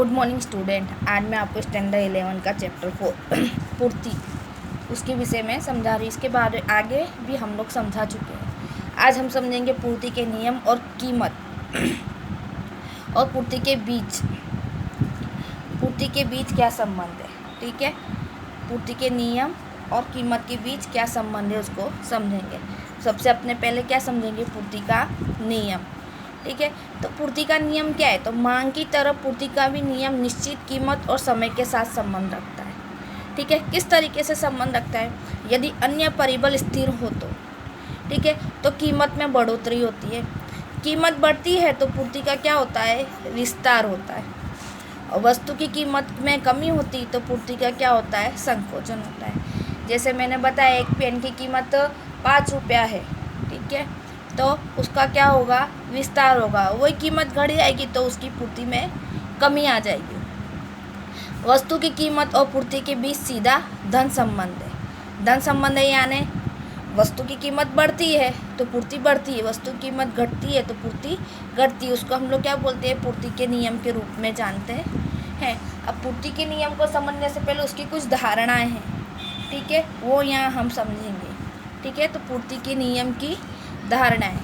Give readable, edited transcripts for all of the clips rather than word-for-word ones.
Good morning student. आज मैं आपको स्टैंडर्ड 11 का चैप्टर 4 पूर्ति उसके विषय में समझा रही। इसके बाद आगे भी हम लोग समझा चुके हैं। आज हम समझेंगे पूर्ति के नियम और कीमत और पूर्ति के बीच क्या संबंध है। ठीक है, पूर्ति के नियम और कीमत के बीच क्या संबंध है उसको समझेंगे। सबसे अपने पहले क्या समझेंगे, पूर्ति का नियम। ठीक है, तो पूर्ति का नियम क्या है, तो मांग की तरफ पूर्ति का भी नियम निश्चित कीमत और समय के साथ संबंध रखता है। ठीक है, किस तरीके से संबंध रखता है, यदि अन्य परिबल स्थिर हो तो ठीक है, तो कीमत में बढ़ोतरी होती है। कीमत बढ़ती है तो पूर्ति का क्या होता है, विस्तार होता है। और वस्तु की कीमत में कमी होती तो पूर्ति का क्या होता है, संकोचन होता है। जैसे मैंने बताया, एक पेन की कीमत 5 रुपया है, ठीक है, तो उसका क्या होगा, विस्तार होगा। वही कीमत घट जाएगी तो उसकी पूर्ति में कमी आ जाएगी। वस्तु की कीमत और पूर्ति के बीच सीधा धन संबंध है। धन संबंध है, यानी वस्तु की कीमत बढ़ती है तो पूर्ति बढ़ती है, वस्तु की कीमत घटती है तो पूर्ति घटती है। उसको हम लोग क्या बोलते हैं, पूर्ति के नियम के रूप में जानते हैं। अब पूर्ति के नियम को समझने से पहले उसकी कुछ धारणाएं हैं, ठीक है, वो यहाँ हम समझेंगे। ठीक है, तो पूर्ति के नियम की धारणाएं।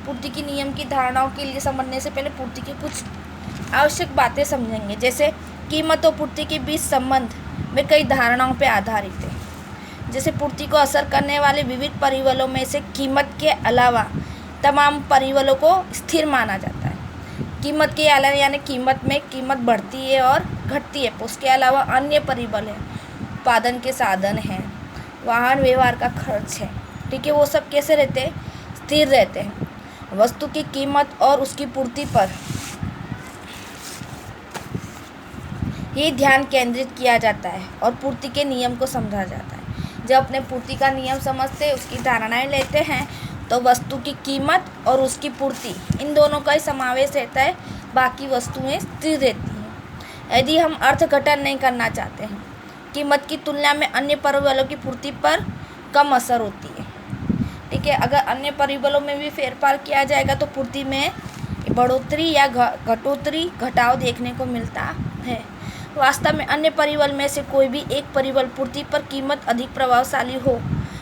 पूर्ति के नियम की धारणाओं के लिए समझने से पहले पूर्ति की कुछ आवश्यक बातें समझेंगे। जैसे कीमत और पूर्ति के बीच संबंध में कई धारणाओं पर आधारित है। जैसे पूर्ति को असर करने वाले विविध परिबलों में से कीमत के अलावा तमाम परिबलों को स्थिर माना जाता है। कीमत के अलावा यानी कीमत में कीमत बढ़ती है और घटती है, उसके अलावा अन्य परिबल हैं, उत्पादन के साधन हैं, वाहन व्यवहार का खर्च है, ठीक है, वो सब कैसे रहते हैं, स्थिर रहते हैं। वस्तु की कीमत और उसकी पूर्ति पर ही ध्यान केंद्रित किया जाता है और पूर्ति के नियम को समझा जाता है। जब अपने पूर्ति का नियम समझते हैं, उसकी धारणाएं लेते हैं, तो वस्तु की कीमत और उसकी पूर्ति इन दोनों का ही समावेश रहता है, बाकी वस्तुएं स्थिर रहती हैं। यदि हम अर्थघटन नहीं करना चाहते हैं, कीमत की तुलना में अन्य परिबलों की पूर्ति पर कम असर होती है। ठीक है, अगर अन्य परिबलों में भी फेरफार किया जाएगा तो पूर्ति में बढ़ोतरी या घटोतरी घटाव देखने को मिलता है। वास्तव में अन्य परिबल में से कोई भी एक परिबल पूर्ति पर कीमत अधिक प्रभावशाली हो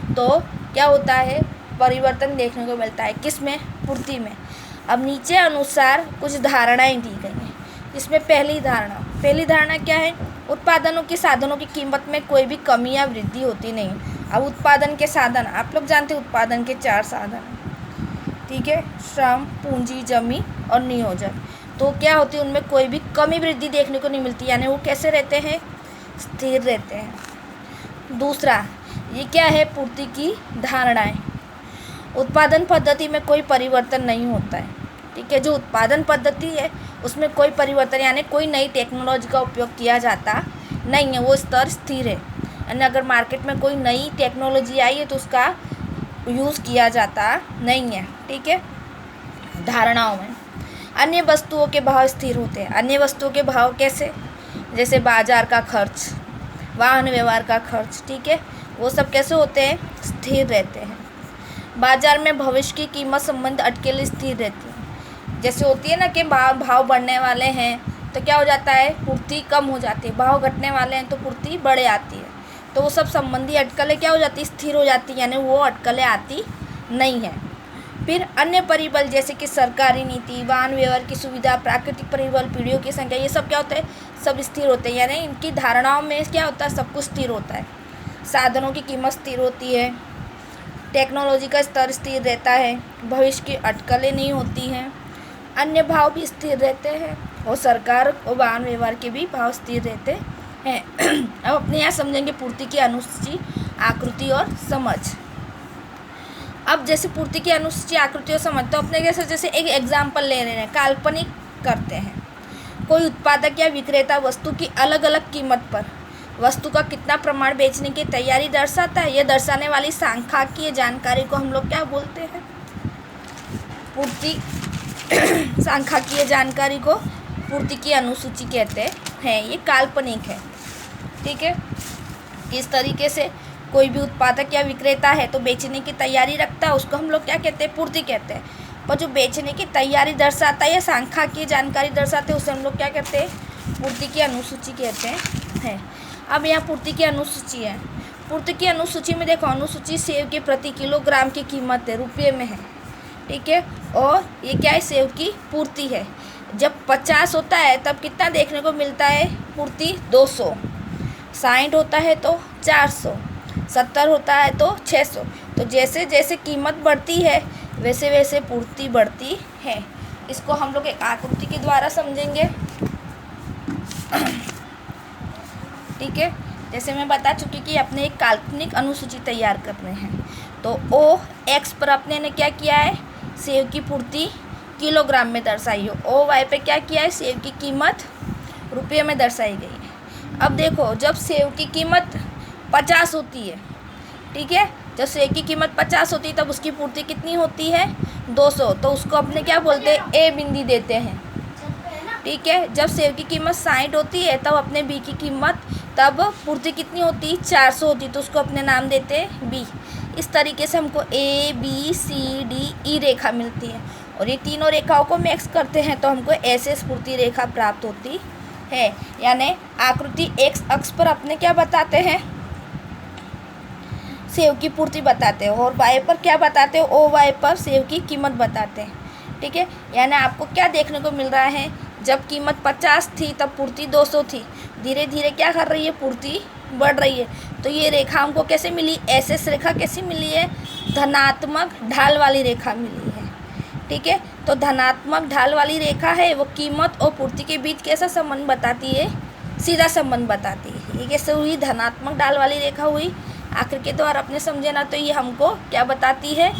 तो क्या होता है, परिवर्तन देखने को मिलता है। किस में, पूर्ति में। अब नीचे अनुसार कुछ धारणाएं दी गई हैं। इसमें पहली धारणा क्या है, उत्पादनों के साधनों की कीमत में कोई भी कमी या वृद्धि होती नहीं। अब उत्पादन के साधन, आप लोग जानते हैं उत्पादन के 4 साधन, ठीक है, श्रम, पूंजी, जमीन और नियोजन। तो क्या होती है, उनमें कोई भी कमी वृद्धि देखने को नहीं मिलती, यानी वो कैसे रहते हैं, स्थिर रहते हैं। दूसरा, ये क्या है, पूर्ति की धारणाएं। उत्पादन पद्धति में कोई परिवर्तन नहीं होता है। ठीक है, जो उत्पादन पद्धति है उसमें कोई परिवर्तन यानी कोई नई टेक्नोलॉजी का उपयोग किया जाता नहीं है, वो स्तर स्थिर है। यानी अगर मार्केट में कोई नई टेक्नोलॉजी आई है तो उसका यूज़ किया जाता नहीं है। ठीक है, धारणाओं में अन्य वस्तुओं के भाव स्थिर होते हैं। अन्य वस्तुओं के भाव कैसे, जैसे बाजार का खर्च, वाहन व्यवहार का खर्च, ठीक है, वो सब कैसे होते हैं, स्थिर रहते हैं। बाजार में भविष्य की कीमत संबंध अटकलें स्थिर रहती है। जैसे होती है ना कि भाव बढ़ने वाले हैं तो क्या हो जाता है, पूर्ति कम हो जाती है, भाव घटने वाले हैं तो पूर्ति बढ़े आती है। तो वो सब संबंधी अटकलें क्या हो जाती है, स्थिर हो जाती है, यानी वो अटकलें आती नहीं है। फिर अन्य परिबल जैसे कि सरकारी नीति, वाहन व्यवहार की सुविधा, प्राकृतिक परिबल, पीढ़ियों की संख्या, ये सब क्या होता है, सब स्थिर होते हैं। यानी इनकी धारणाओं में क्या होता है, सब कुछ स्थिर होता है। साधनों की कीमत स्थिर होती है, टेक्नोलॉजी का स्तर स्थिर रहता है, भविष्य की अटकलें नहीं होती हैं, अन्य भाव भी स्थिर रहते हैं और सरकार और वाहन व्यवहार के भी भाव स्थिर रहते हैं। अब अपने यहाँ समझेंगे पूर्ति की अनुसूची, आकृति और समझ। अब जैसे पूर्ति की अनुसूची, आकृति और समझ, तो अपने जैसे एक एग्जाम्पल ले रहे हैं, काल्पनिक करते हैं। कोई उत्पादक या विक्रेता वस्तु की अलग अलग कीमत पर वस्तु का कितना प्रमाण बेचने की तैयारी दर्शाता है, यह दर्शाने वाली सांख्यिकीय जानकारी को हम लोग क्या बोलते हैं, पूर्ति। सांख्यिकीय जानकारी को पूर्ति की अनुसूची कहते हैं। ये काल्पनिक है। ठीक है, इस तरीके से कोई भी उत्पादक या विक्रेता है तो बेचने की तैयारी रखता है, उसको हम लोग क्या कहते हैं, पूर्ति कहते हैं। और जो बेचने की तैयारी दर्शाता है या सांख्यिकीय जानकारी दर्शाते हैं उसे हम लोग क्या कहते हैं, पूर्ति की अनुसूची कहते हैं। अब यहाँ पूर्ति की अनुसूची है। पूर्ति की अनुसूची में देखो, अनुसूची सेव के प्रति किलोग्राम की कीमत है, रुपये में है, ठीक है। और ये क्या है, सेव की पूर्ति है। जब 50 होता है तब कितना देखने को मिलता है, पूर्ति 200, 60 होता है तो 400, 70 होता है तो 600। तो जैसे जैसे कीमत बढ़ती है वैसे वैसे पूर्ति बढ़ती है। इसको हम लोग एक आकृति के द्वारा समझेंगे, ठीक है। जैसे मैं बता चुकी कि अपने एक काल्पनिक अनुसूची तैयार करने हैं, तो ओ एक्स पर अपने ने क्या किया है, सेव की पूर्ति किलोग्राम में दर्शाई हो। ओ वाई पे क्या किया है, सेव की कीमत रुपये में दर्शाई गई है। अब देखो, जब सेव की कीमत 50 होती है, ठीक है, जब सेव की कीमत 50 होती है तब उसकी पूर्ति कितनी होती है, 200। तो उसको अपने क्या बोलते हैं, ए बिंदी देते हैं, ठीक है। जब सेव की कीमत 60 होती है तब अपने बी की कीमत, तब पूर्ति कितनी होती, 400 होती, तो उसको अपने नाम देते हैं बी। इस तरीके से हमको A B C D E रेखा मिलती है, और ये तीनों रेखाओं को मिक्स करते हैं तो हमको ऐसे स्फूर्ति रेखा प्राप्त होती है। यानी आकृति एक्स अक्ष पर अपने क्या बताते हैं, सेव की पूर्ति बताते हैं, और वाई पर क्या बताते हैं, ओ वाई पर सेव की कीमत बताते हैं, ठीक है। यानी आपको क्या देखने को मिल रहा है, जब कीमत 50 थी तब पूर्ति 200 थी, धीरे धीरे क्या कर रही है, पूर्ति बढ़ रही है। तो ये रेखा हमको कैसे मिली, एस रेखा कैसी मिली है, धनात्मक ढाल वाली रेखा मिली है, ठीक है। तो धनात्मक ढाल वाली रेखा है, वो कीमत और पूर्ति के बीच कैसा संबंध बताती है, सीधा संबंध बताती है। ये कैसे हुई, धनात्मक ढाल वाली रेखा हुई। आखिर के द्वारा अपने समझे ना, तो ये हमको क्या बताती है,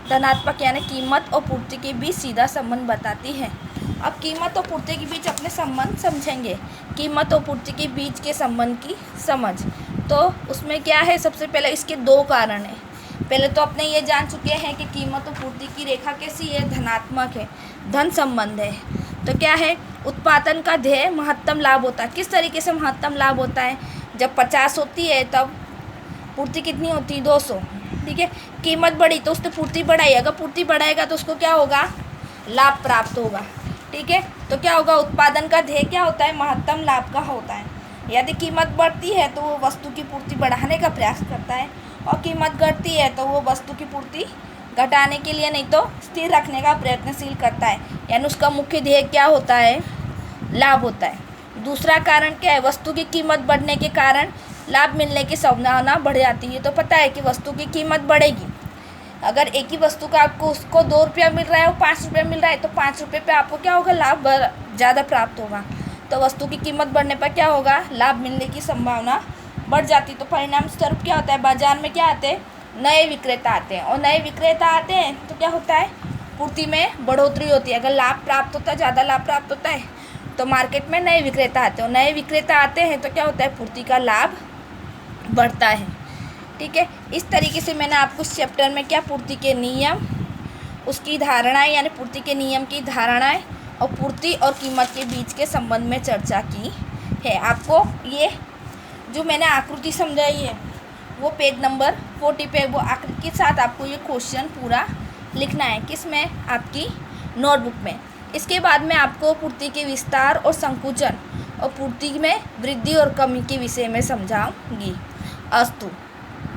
धनात्मक यानी कीमत और पूर्ति के बीच सीधा संबंध बताती है। अब कीमत और पूर्ति के बीच अपने संबंध समझेंगे, कीमत और पूर्ति के बीच के संबंध की समझ। तो उसमें क्या है, सबसे पहले इसके दो कारण हैं। पहले तो अपने ये जान चुके हैं कि कीमत और पूर्ति की रेखा कैसी है, धनात्मक है, धन संबंध है। तो क्या है, उत्पादन का ध्येय महत्तम लाभ होता है। किस तरीके से महत्तम लाभ होता है, जब 50 होती है तब पूर्ति कितनी होती है, 200, ठीक है। कीमत बढ़ी तो उसने पूर्ति बढ़ाई, अगर पूर्ति बढ़ाएगा तो उसको क्या होगा, लाभ प्राप्त होगा, ठीक है। तो क्या होगा, उत्पादन का ध्येय क्या होता है, महत्तम लाभ का होता है। यदि कीमत बढ़ती है तो वो वस्तु की पूर्ति बढ़ाने का प्रयास करता है, और कीमत घटती है तो वो वस्तु की पूर्ति घटाने के लिए नहीं तो स्थिर रखने का प्रयत्नशील करता है। यानी उसका मुख्य ध्येय क्या होता है, लाभ होता है। दूसरा कारण क्या है, वस्तु की कीमत बढ़ने के कारण लाभ मिलने की संभावना बढ़ जाती है। तो पता है कि वस्तु की कीमत बढ़ेगी, अगर एक ही वस्तु का आपको उसको 2 रुपया मिल रहा है और 5 रुपये मिल रहा है, तो 5 रुपये पे आपको क्या होगा, लाभ ज़्यादा प्राप्त होगा। तो वस्तु की कीमत बढ़ने पर क्या होगा, लाभ मिलने की संभावना बढ़ जाती। तो परिणाम स्वरूप क्या होता है, बाजार में क्या आते हैं, नए विक्रेता आते हैं, और नए विक्रेता आते हैं तो क्या होता है, पूर्ति में बढ़ोतरी होती है। अगर लाभ प्राप्त होता है, ज़्यादा लाभ प्राप्त होता है, तो मार्केट में नए विक्रेता आते हैं, और नए विक्रेता आते हैं तो क्या होता है, पूर्ति का लाभ बढ़ता है, ठीक है। इस तरीके से मैंने आपको इस चैप्टर में क्या, पूर्ति के नियम, उसकी धारणाएं यानी पूर्ति के नियम की धारणाएं, और पूर्ति और कीमत के बीच के संबंध में चर्चा की है। आपको ये जो मैंने आकृति समझाई है वो पेज नंबर 40 पे, वो आकृति के साथ आपको ये क्वेश्चन पूरा लिखना है, किस में, आपकी नोटबुक में। इसके बाद में आपको पूर्ति के विस्तार और संकुचन और पूर्ति में वृद्धि और कमी के विषय में समझाऊंगी। अस्तु।